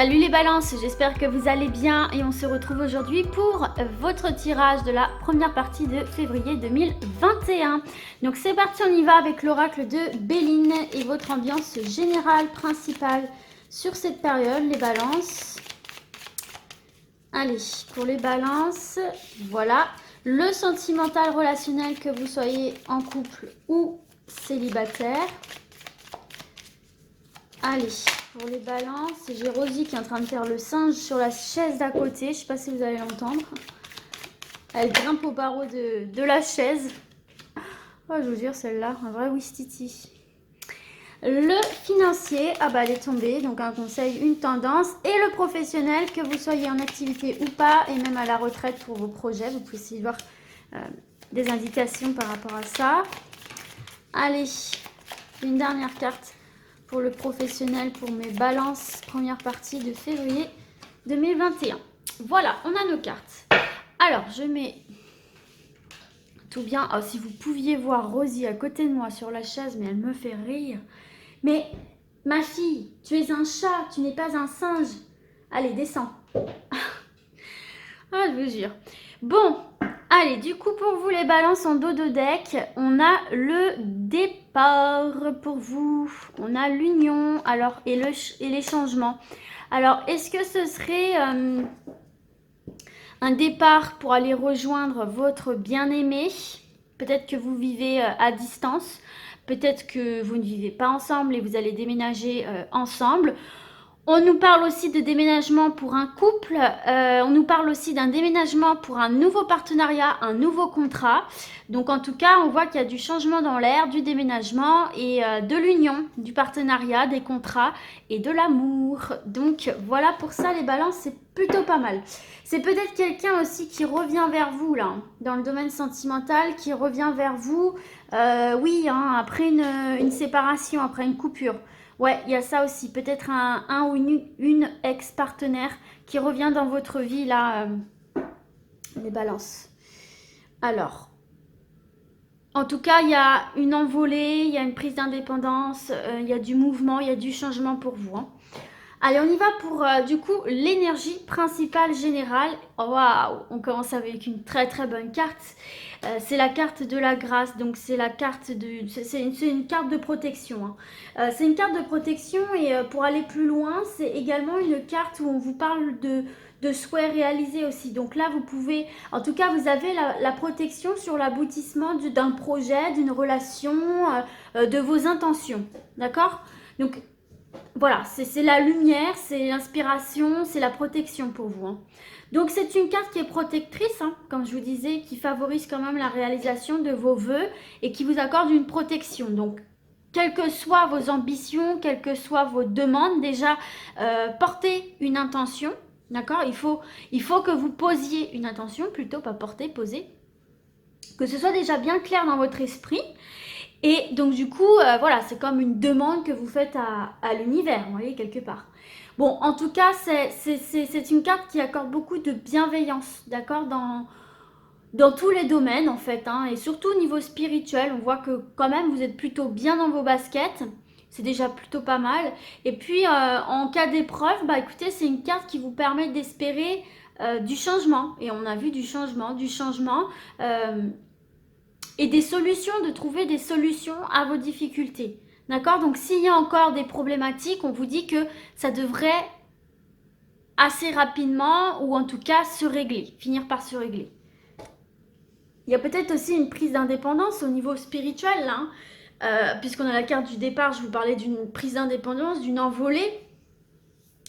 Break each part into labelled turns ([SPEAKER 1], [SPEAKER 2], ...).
[SPEAKER 1] Salut les balances, j'espère que vous allez bien et on se retrouve aujourd'hui pour votre tirage de la première partie de février 2021. Donc c'est parti, on y va avec l'oracle de Béline et votre ambiance générale principale sur cette période, les balances. Allez, pour les balances, voilà. Le sentimental relationnel, que vous soyez en couple ou célibataire. Allez, pour les balances, j'ai Rosie qui est en train de faire le singe sur la chaise d'à côté. Je ne sais pas si vous allez l'entendre. Elle grimpe au barreau de la chaise. Oh, je vous jure, celle-là, un vrai Wistiti. Le financier, ah bah elle est tombée, donc un conseil, une tendance. Et le professionnel, que vous soyez en activité ou pas, et même à la retraite pour vos projets, vous pouvez aussi voir des indications par rapport à ça. Allez, une dernière carte pour le professionnel, pour mes balances, première partie de février 2021. Voilà, on a nos cartes. Alors, je mets tout bien. Oh, si vous pouviez voir Rosie à côté de moi sur la chaise, mais elle me fait rire. Mais, ma fille, tu es un chat, tu n'es pas un singe. Allez, descends. Ah, je vous jure. Bon, allez, du coup, pour vous les balances en dos de deck, on a le départ pour vous. On a l'union, alors, et les changements. Alors, est-ce que ce serait un départ pour aller rejoindre votre bien-aimé? Peut-être que vous vivez à distance. Peut-être que vous ne vivez pas ensemble et vous allez déménager ensemble. On nous parle aussi de déménagement pour un couple, on nous parle aussi d'un déménagement pour un nouveau partenariat, un nouveau contrat. Donc en tout cas, on voit qu'il y a du changement dans l'air, du déménagement et de l'union, du partenariat, des contrats et de l'amour. Donc voilà, pour ça les balances, c'est plutôt pas mal. C'est peut-être quelqu'un aussi qui revient vers vous là, dans le domaine sentimental, qui revient vers vous, oui, hein, après une séparation, après une coupure. Ouais, il y a ça aussi. Peut-être un ou une ex-partenaire qui revient dans votre vie, là, les balances. Alors, en tout cas, il y a une envolée, il y a une prise d'indépendance, il y a du mouvement, il y a du changement pour vous. Hein. Allez, on y va pour, du coup, l'énergie principale générale. Waouh, on commence avec une très très bonne carte. C'est la carte de la grâce, donc c'est la carte de, c'est une carte de protection. Hein. C'est une carte de protection et pour aller plus loin, c'est également une carte où on vous parle de souhaits réalisés aussi. Donc là, vous pouvez, en tout cas, vous avez la protection sur l'aboutissement d'un projet, d'une relation, de vos intentions. D'accord? Donc voilà, c'est la lumière, c'est l'inspiration, c'est la protection pour vous. Hein. Donc c'est une carte qui est protectrice, hein, comme je vous disais, qui favorise quand même la réalisation de vos vœux et qui vous accorde une protection. Donc quelles que soient vos ambitions, quelles que soient vos demandes, déjà portez une intention, d'accord, il faut que vous posiez une intention, plutôt pas porter, poser, que ce soit déjà bien clair dans votre esprit. Et donc du coup, voilà, c'est comme une demande que vous faites à l'univers, vous voyez, quelque part. Bon, en tout cas, c'est une carte qui accorde beaucoup de bienveillance, d'accord, dans tous les domaines, en fait, hein, et surtout au niveau spirituel, on voit que quand même, vous êtes plutôt bien dans vos baskets, c'est déjà plutôt pas mal. Et puis, en cas d'épreuve, bah écoutez, c'est une carte qui vous permet d'espérer du changement. Et on a vu du changement, et des solutions, de trouver des solutions à vos difficultés. D'accord? Donc s'il y a encore des problématiques, on vous dit que ça devrait assez rapidement, ou en tout cas se régler, finir par se régler. Il y a peut-être aussi une prise d'indépendance au niveau spirituel, là, puisqu'on a la carte du départ, je vous parlais d'une prise d'indépendance, d'une envolée.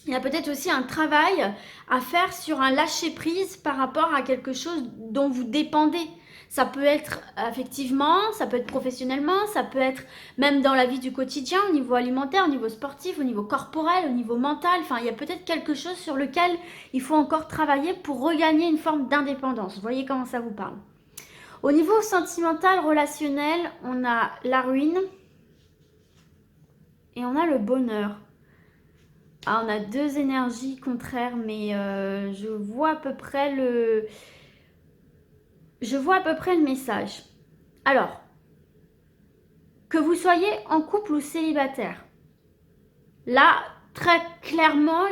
[SPEAKER 1] Il y a peut-être aussi un travail à faire sur un lâcher-prise par rapport à quelque chose dont vous dépendez. Ça peut être effectivement, ça peut être professionnellement, ça peut être même dans la vie du quotidien, au niveau alimentaire, au niveau sportif, au niveau corporel, au niveau mental. Enfin, il y a peut-être quelque chose sur lequel il faut encore travailler pour regagner une forme d'indépendance. Vous voyez comment ça vous parle. Au niveau sentimental, relationnel, on a la ruine et on a le bonheur. Ah, on a deux énergies contraires, mais je vois à peu près le message. Alors, que vous soyez en couple ou célibataire, là, très clairement,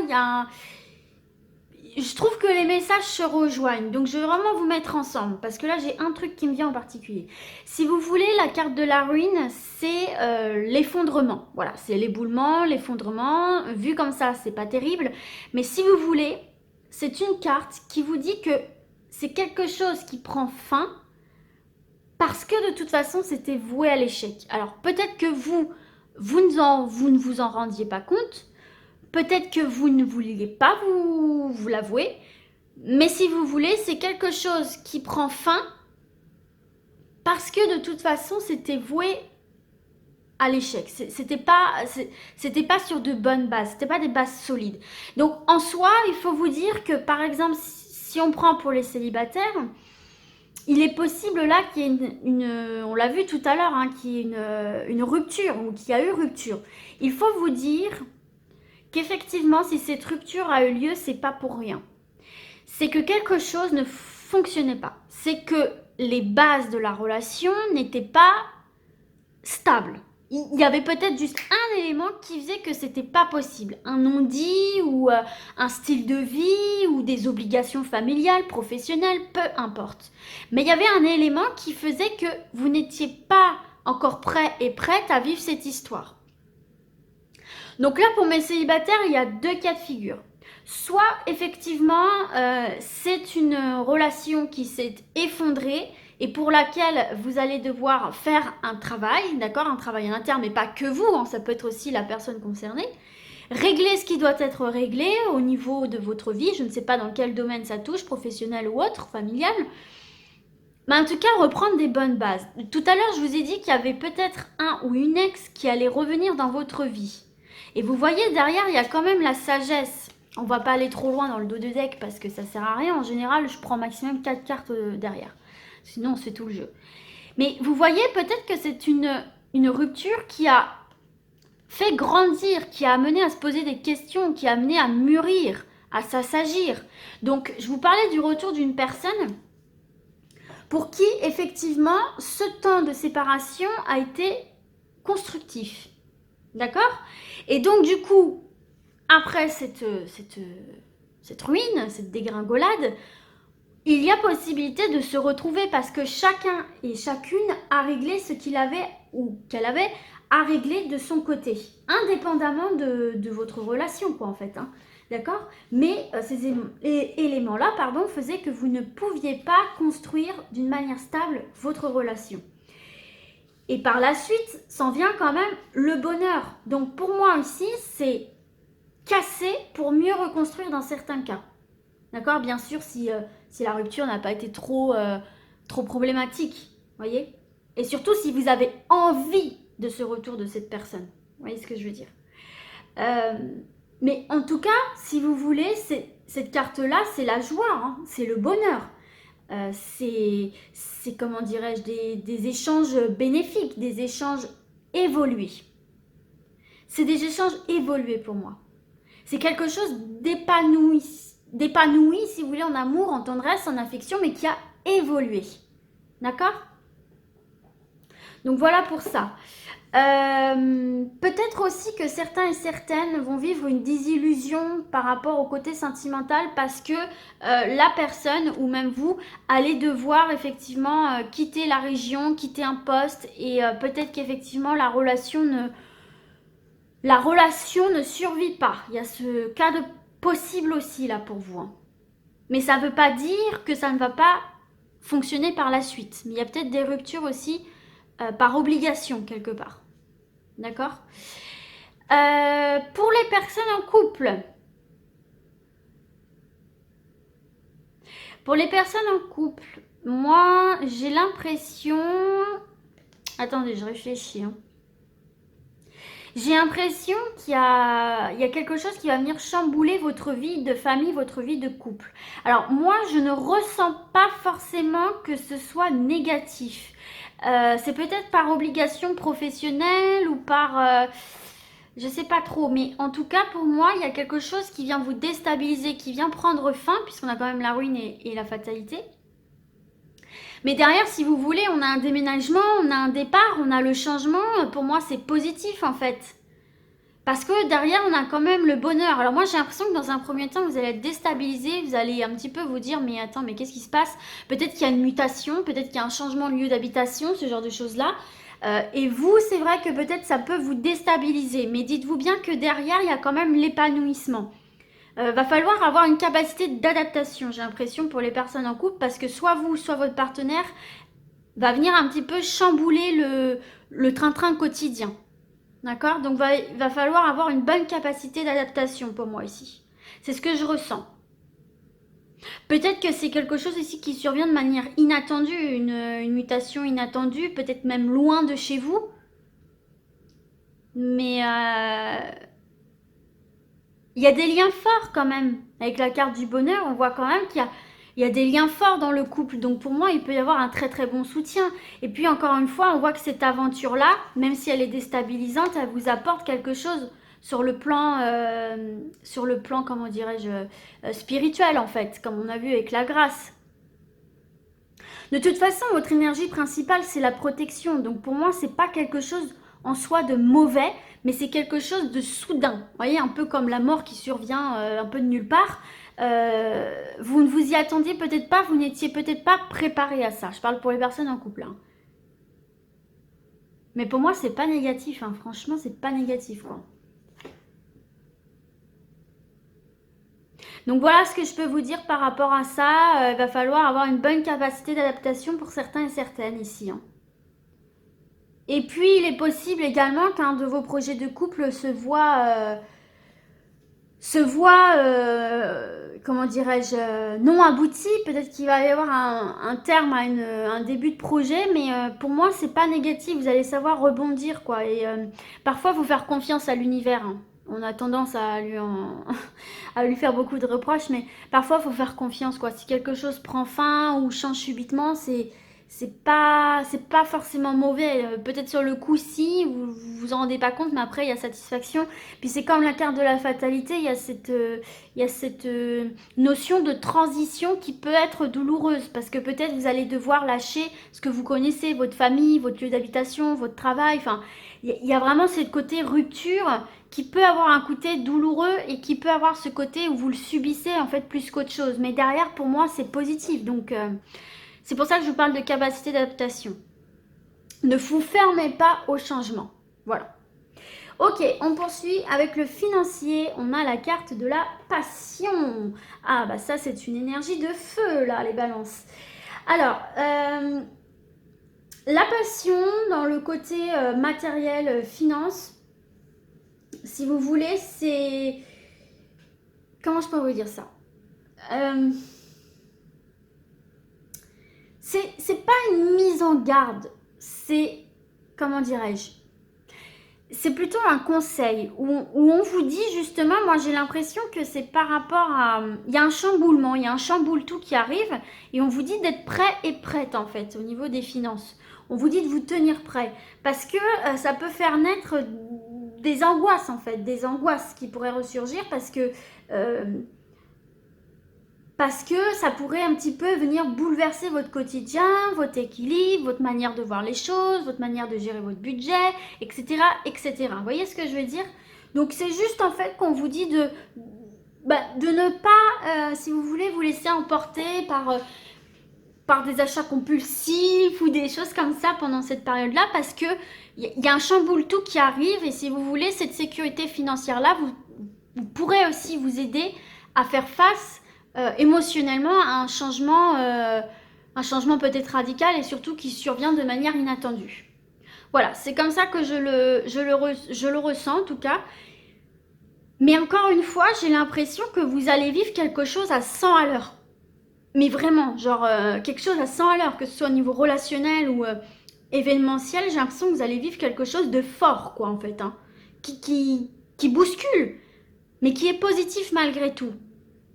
[SPEAKER 1] je trouve que les messages se rejoignent. Donc, je vais vraiment vous mettre ensemble. Parce que là, j'ai un truc qui me vient en particulier. Si vous voulez, la carte de la ruine, c'est l'effondrement. Voilà, c'est l'éboulement, l'effondrement. Vu comme ça, c'est pas terrible. Mais si vous voulez, c'est une carte qui vous dit que c'est quelque chose qui prend fin parce que de toute façon, c'était voué à l'échec. Alors, peut-être que vous ne vous en rendiez pas compte. Peut-être que vous ne vouliez pas vous l'avouer, mais si vous voulez, c'est quelque chose qui prend fin parce que de toute façon, c'était voué à l'échec. C'était pas sur de bonnes bases, c'était pas des bases solides. Donc en soi, il faut vous dire que par exemple, si on prend pour les célibataires, il est possible là qu'il y ait on l'a vu tout à l'heure, hein, qu'il y ait une rupture ou qu'il y a eu rupture. Il faut vous dire qu'effectivement, si cette rupture a eu lieu, c'est pas pour rien. C'est que quelque chose ne fonctionnait pas. C'est que les bases de la relation n'étaient pas stables. Il y avait peut-être juste un élément qui faisait que c'était pas possible. Un non-dit ou un style de vie ou des obligations familiales, professionnelles, peu importe. Mais il y avait un élément qui faisait que vous n'étiez pas encore prêt et prête à vivre cette histoire. Donc là, pour mes célibataires, il y a deux cas de figure. Soit, effectivement, c'est une relation qui s'est effondrée et pour laquelle vous allez devoir faire un travail, d'accord, un travail en interne, mais pas que vous, hein, ça peut être aussi la personne concernée. Régler ce qui doit être réglé au niveau de votre vie, je ne sais pas dans quel domaine ça touche, professionnel ou autre, familial. Mais en tout cas, reprendre des bonnes bases. Tout à l'heure, je vous ai dit qu'il y avait peut-être un ou une ex qui allait revenir dans votre vie. Et vous voyez, derrière, il y a quand même la sagesse. On va pas aller trop loin dans le dos de deck parce que ça sert à rien. En général, je prends maximum 4 cartes derrière. Sinon, c'est tout le jeu. Mais vous voyez, peut-être que c'est une rupture qui a fait grandir, qui a amené à se poser des questions, qui a amené à mûrir, à s'assagir. Donc, je vous parlais du retour d'une personne pour qui, effectivement, ce temps de séparation a été constructif. D'accord? Et donc, du coup, après cette ruine, cette dégringolade, il y a possibilité de se retrouver parce que chacun et chacune a réglé ce qu'il avait ou qu'elle avait à régler de son côté, indépendamment de votre relation, quoi, en fait. Hein. D'accord? Mais ces éléments-là, pardon, faisaient que vous ne pouviez pas construire d'une manière stable votre relation. Et par la suite, s'en vient quand même le bonheur. Donc pour moi ici, c'est casser pour mieux reconstruire dans certains cas. D'accord? Bien sûr, si la rupture n'a pas été trop problématique. Voyez? Et surtout si vous avez envie de ce retour de cette personne. Vous voyez ce que je veux dire? Mais en tout cas, si vous voulez, cette carte-là, c'est la joie, hein, c'est le bonheur. C'est comment dirais-je, des échanges bénéfiques, des échanges évolués. C'est des échanges évolués pour moi. C'est quelque chose d'épanoui, si vous voulez, en amour, en tendresse, en affection, mais qui a évolué. D'accord? Donc voilà pour ça. Peut-être aussi que certains et certaines vont vivre une désillusion par rapport au côté sentimental parce que la personne ou même vous allez devoir effectivement quitter la région, quitter un poste et peut-être qu'effectivement la relation ne survit pas. Il y a ce cas de possible aussi là pour vous. Hein. Mais ça ne veut pas dire que ça ne va pas fonctionner par la suite. Mais il y a peut-être des ruptures aussi par obligation quelque part. D'accord? Pour les personnes en couple. Pour les personnes en couple, moi, j'ai l'impression... Attendez, je réfléchis. Hein. J'ai l'impression qu'il y a quelque chose qui va venir chambouler votre vie de famille, votre vie de couple. Alors, moi, je ne ressens pas forcément que ce soit négatif. C'est peut-être par obligation professionnelle ou par... je sais pas trop, mais en tout cas, pour moi, il y a quelque chose qui vient vous déstabiliser, qui vient prendre fin, puisqu'on a quand même la ruine et la fatalité. Mais derrière, si vous voulez, on a un déménagement, on a un départ, on a le changement. Pour moi, c'est positif, en fait. Parce que derrière, on a quand même le bonheur. Alors moi, j'ai l'impression que dans un premier temps, vous allez être déstabilisé, vous allez un petit peu vous dire, mais attends, mais qu'est-ce qui se passe? Peut-être qu'il y a une mutation, peut-être qu'il y a un changement de lieu d'habitation, ce genre de choses-là. Et vous, c'est vrai que peut-être ça peut vous déstabiliser, mais dites-vous bien que derrière, il y a quand même l'épanouissement. Va falloir avoir une capacité d'adaptation, j'ai l'impression, pour les personnes en couple, parce que soit vous, soit votre partenaire va venir un petit peu chambouler le train-train quotidien. D'accord? Donc il va falloir avoir une bonne capacité d'adaptation pour moi ici. C'est ce que je ressens. Peut-être que c'est quelque chose ici qui survient de manière inattendue, une mutation inattendue, peut-être même loin de chez vous. Mais il y a des liens forts quand même. Avec la carte du bonheur, on voit quand même il y a des liens forts dans le couple. Donc pour moi, il peut y avoir un très très bon soutien. Et puis encore une fois, on voit que cette aventure-là, même si elle est déstabilisante, elle vous apporte quelque chose sur le plan, comment dirais-je, spirituel en fait, comme on a vu avec la grâce. De toute façon, votre énergie principale, c'est la protection. Donc pour moi, c'est pas quelque chose en soi de mauvais, mais c'est quelque chose de soudain. Vous voyez, un peu comme la mort qui survient un peu de nulle part. Vous ne vous y attendiez peut-être pas, vous n'étiez peut-être pas préparé à ça. Je parle pour les personnes en couple, hein. Mais pour moi, c'est pas négatif, hein. Franchement, c'est pas négatif, quoi. Donc voilà ce que je peux vous dire par rapport à ça. Il va falloir avoir une bonne capacité d'adaptation pour certains et certaines ici, hein. Et puis, il est possible également qu'un de vos projets de couple se voit, comment dirais-je, non abouti. Peut-être qu'il va y avoir un terme à un début de projet, mais pour moi, c'est pas négatif. Vous allez savoir rebondir, quoi. Et parfois, faut faire confiance à l'univers, hein. On a tendance à lui faire beaucoup de reproches, mais parfois, il faut faire confiance, quoi. Si quelque chose prend fin ou change subitement, c'est pas forcément mauvais. Peut-être sur le coup, si, vous vous en rendez pas compte, mais après, il y a satisfaction. Puis c'est comme la carte de la fatalité, il y a cette notion de transition qui peut être douloureuse, parce que peut-être vous allez devoir lâcher ce que vous connaissez, votre famille, votre lieu d'habitation, votre travail. Enfin, il y a vraiment ce côté rupture qui peut avoir un côté douloureux et qui peut avoir ce côté où vous le subissez en fait plus qu'autre chose. Mais derrière, pour moi, c'est positif. Donc, c'est pour ça que je vous parle de capacité d'adaptation. Ne vous fermez pas au changement. Voilà. Ok, on poursuit avec le financier. On a la carte de la passion. Ah, bah ça, c'est une énergie de feu, là, les balances. Alors, la passion, dans le côté matériel, finance, si vous voulez, c'est... Comment je peux vous dire ça? C'est pas une mise en garde. C'est... Comment dirais-je? C'est plutôt un conseil où on vous dit justement, moi j'ai l'impression que c'est par rapport à... Il y a un chamboulement, il y a un chamboule-tout qui arrive et on vous dit d'être prêt et prête en fait au niveau des finances. On vous dit de vous tenir prêt parce que ça peut faire naître des angoisses en fait, des angoisses qui pourraient ressurgir euh, parce que ça pourrait un petit peu venir bouleverser votre quotidien, votre équilibre, votre manière de voir les choses, votre manière de gérer votre budget, etc., etc. Vous voyez ce que je veux dire? Donc c'est juste en fait qu'on vous dit de ne pas, si vous voulez, vous laisser emporter par des achats compulsifs ou des choses comme ça pendant cette période-là, parce que il y a un chamboule-tout qui arrive et si vous voulez, cette sécurité financière-là, vous pourrez aussi vous aider à faire face émotionnellement à un changement peut-être radical et surtout qui survient de manière inattendue. Voilà, c'est comme ça que je le ressens en tout cas. Mais encore une fois, j'ai l'impression que vous allez vivre quelque chose à 100 à l'heure. Mais vraiment, genre quelque chose à 100 à l'heure, que ce soit au niveau relationnel ou événementiel, j'ai l'impression que vous allez vivre quelque chose de fort, quoi, en fait, hein, qui bouscule, mais qui est positif malgré tout.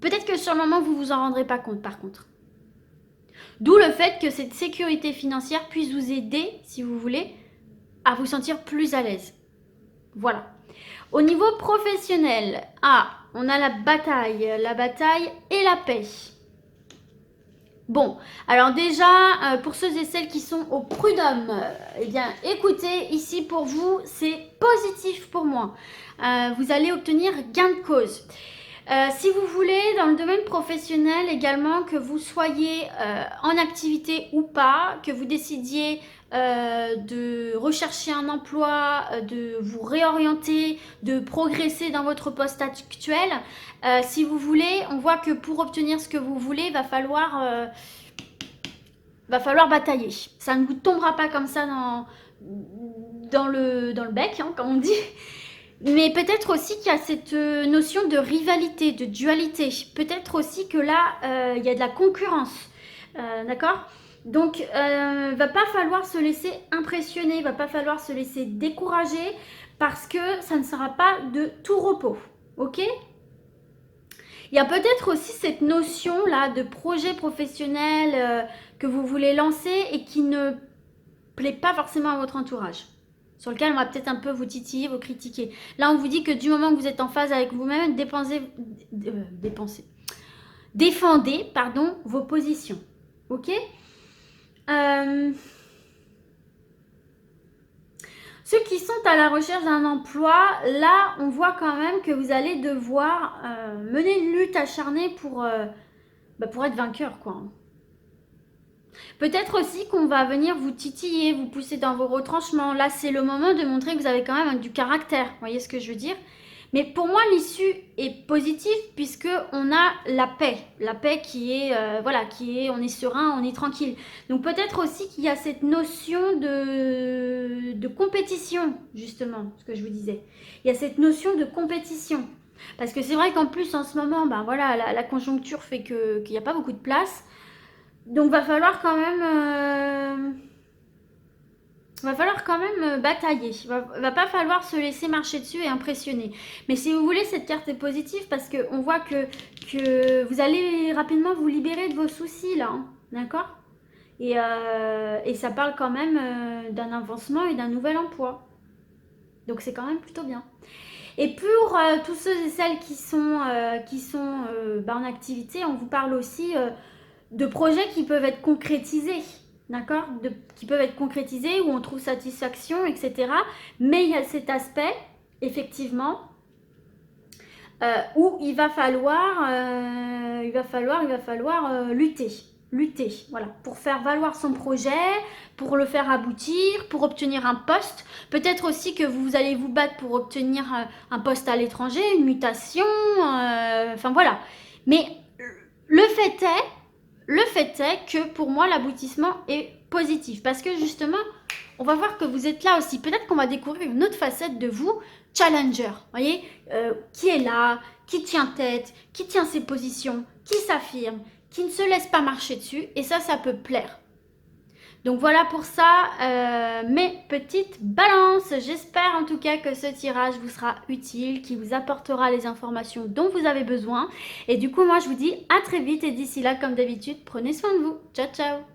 [SPEAKER 1] Peut-être que sur le moment, vous vous en rendrez pas compte, par contre. D'où le fait que cette sécurité financière puisse vous aider, si vous voulez, à vous sentir plus à l'aise. Voilà. Au niveau professionnel, on a la bataille et la paix. Bon, alors déjà, pour ceux et celles qui sont au prud'homme, eh bien, écoutez, ici pour vous, c'est positif pour moi. Vous allez obtenir gain de cause. Si vous voulez, dans le domaine professionnel également, que vous soyez en activité ou pas, que vous décidiez de rechercher un emploi, de vous réorienter, de progresser dans votre poste actuel, si vous voulez, on voit que pour obtenir ce que vous voulez, va falloir batailler. Ça ne vous tombera pas comme ça dans le bec, hein, comme on dit. Mais peut-être aussi qu'il y a cette notion de rivalité, de dualité. Peut-être aussi que là, il y a de la concurrence. D'accord? Donc, va pas falloir se laisser impressionner, va pas falloir se laisser décourager parce que ça ne sera pas de tout repos. Ok? Il y a peut-être aussi cette notion-là de projet professionnel que vous voulez lancer et qui ne plaît pas forcément à votre entourage, sur lequel on va peut-être un peu vous titiller, vous critiquer. Là, on vous dit que du moment que vous êtes en phase avec vous-même, défendez vos positions. Ok? Ceux qui sont à la recherche d'un emploi, là, on voit quand même que vous allez devoir mener une lutte acharnée pour être vainqueur, quoi. Peut-être aussi qu'on va venir vous titiller, vous pousser dans vos retranchements. Là, c'est le moment de montrer que vous avez quand même du caractère. Vous voyez ce que je veux dire? Mais pour moi, l'issue est positive puisque on a la paix. La paix qui est, on est serein, on est tranquille. Donc peut-être aussi qu'il y a cette notion de compétition, justement, ce que je vous disais. Il y a cette notion de compétition. Parce que c'est vrai qu'en plus, en ce moment, la conjoncture fait qu'il n'y a pas beaucoup de place. Donc va falloir quand même batailler. Va pas falloir se laisser marcher dessus et impressionner. Mais si vous voulez, cette carte est positive parce qu'on voit que vous allez rapidement vous libérer de vos soucis là, hein, d'accord? Et ça parle quand même d'un avancement et d'un nouvel emploi. Donc c'est quand même plutôt bien. Et pour tous ceux et celles qui sont en activité, on vous parle aussi de projets qui peuvent être concrétisés, d'accord, qui peuvent être concrétisés, où on trouve satisfaction, etc. Mais il y a cet aspect, effectivement, où il va falloir lutter, voilà, pour faire valoir son projet, pour le faire aboutir, pour obtenir un poste. Peut-être aussi que vous allez vous battre pour obtenir un poste à l'étranger, une mutation, enfin voilà. Mais le fait est que pour moi, l'aboutissement est positif. Parce que justement, on va voir que vous êtes là aussi. Peut-être qu'on va découvrir une autre facette de vous, challenger. Vous voyez, qui est là, qui tient tête, qui tient ses positions, qui s'affirme, qui ne se laisse pas marcher dessus. Et ça peut plaire. Donc voilà pour ça mes petites balances. J'espère en tout cas que ce tirage vous sera utile, qui vous apportera les informations dont vous avez besoin. Et du coup, moi je vous dis à très vite et d'ici là, comme d'habitude, prenez soin de vous. Ciao, ciao!